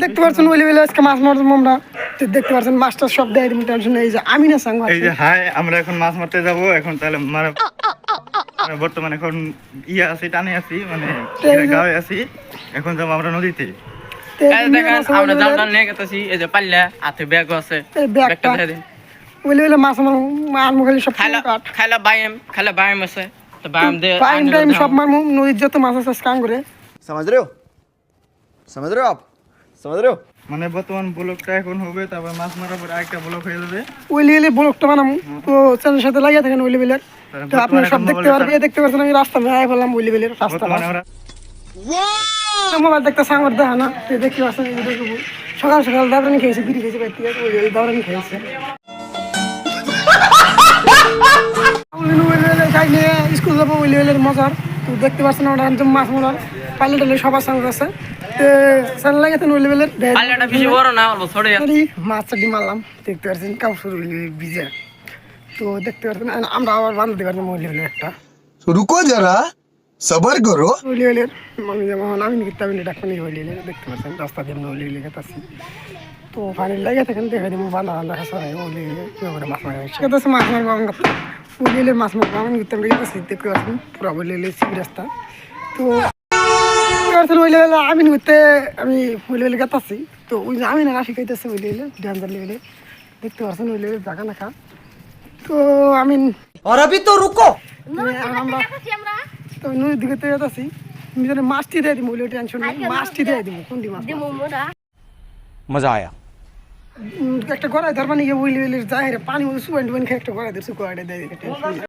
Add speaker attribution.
Speaker 1: দেখতে পাচ্ছেন ওই লেভেলে আজকে মাছ মারলাম আমরা। দেখতে পাচ্ছেন মাছটা সব দেয় টেনশন। এই যে আমিনা সাং
Speaker 2: এই যে হাই আমরা এখন মাছ মারতে যাব। এখন তাহলে মানে বর্তমানে এখন আছি, টানে আছি, মানে গাঁয়ে আছি। এখন যাবো আমরা নদীতে।
Speaker 3: দেখেন আমরা জালটা নিয়ে গেতেছি। এই যে পাল্লা হাতে ব্যাগ আছে, ব্যাগটা দিয়ে দিন।
Speaker 1: ওই লেভেলে মাছ মারমু খালি সব
Speaker 3: খাইলা বায়াম আছে, তো বায়াম দিয়ে
Speaker 1: টাইম সব মারমু। নদীর যত মাছ আছে কাম করে
Speaker 4: समझ रहे हो आप समझ रहे हो
Speaker 2: মানে বর্তমান ব্লকটা এখন হবে, তারপর মাছ মারার পরে আরেকটা ব্লক হয়ে যাবে।
Speaker 1: ওই লেভেলে ব্লকটা বানামু। তো চ্যানেলের সাথে লাগিয়ে থাকেন ওই লেভেলের। তো আপনারা সব দেখতে পারবেন। দেখতে পাচ্ছেন আমি রাস্তা বের করলাম ওই লেভেলের রাস্তা। মোবাইল দেখতে সাংর দেখা না। তো দেখতে পাচ্ছেন এই ভিডিও সকাল সকাল দাবরানি খেয়েছে, বিড়ি খেয়েছে, ওই দাবরানি খেয়েছে। স্কুল যাবো ওই লেভেলের মজার। তো দেখতে পাচ্ছেন ওটা মাছ মারার পাইলে টাইলে সবার সঙ্গে আছে। চ্যানেল লাগাতেন ওই লেভেলের মাছ চাটি মারলাম। দেখতে পাচ্ছেন কাপড় ভিজে। তো দেখতে পাচ্ছেন আমরা আবার বান্ধতে পারতাম ওই লেভেলের একটা।
Speaker 4: रुको जरा सबर करो
Speaker 1: ওই লেভেলের আমি যেমন আমি কিতাব ডাক্তার ওই লেভেলের দেখতে পাচ্ছেন রাস্তা দিয়ে ওই লেভেলে গেছি। তো পানি লাগিয়ে থাকেন দেখা দিব বান্ধা বান্ধা খাসা ওই লেভেলে কীভাবে মাছ মারা হচ্ছে। মাছ মারবো আমি ওই লেভেলের মাছ মারবো আমি কিতাব গেছি। দেখতে পাচ্ছেন পুরো ওই লেভেলে সিবি রাস্তা। তো ওই লেভেলে আমি ঘুরতে আমি ওই লেভেলে গেতাছি। তো ওই যে আমি না শিখাইতেছে ওই লেভেলে ড্যান্সার লেভেলে। দেখতে পাচ্ছেন ওই লেভেলে জায়গা নাখা। তো আমি
Speaker 4: और अभी तो रुको
Speaker 1: আমরা তো নদীর দিকে তো যেতেছি। নিজের মাছটি দিয়ে দিব ওই টেনশন নেই। মাছটি দিয়ে দিব কোনটি মাছ
Speaker 4: मजा आया
Speaker 1: একটা গড়াই ধরবা নিয়ে ওই লেভেলের যায় পানি সুবান টুবান খেয়ে একটা গড়াই ধরছি গড়াইটা দিয়ে দিবে টেনশন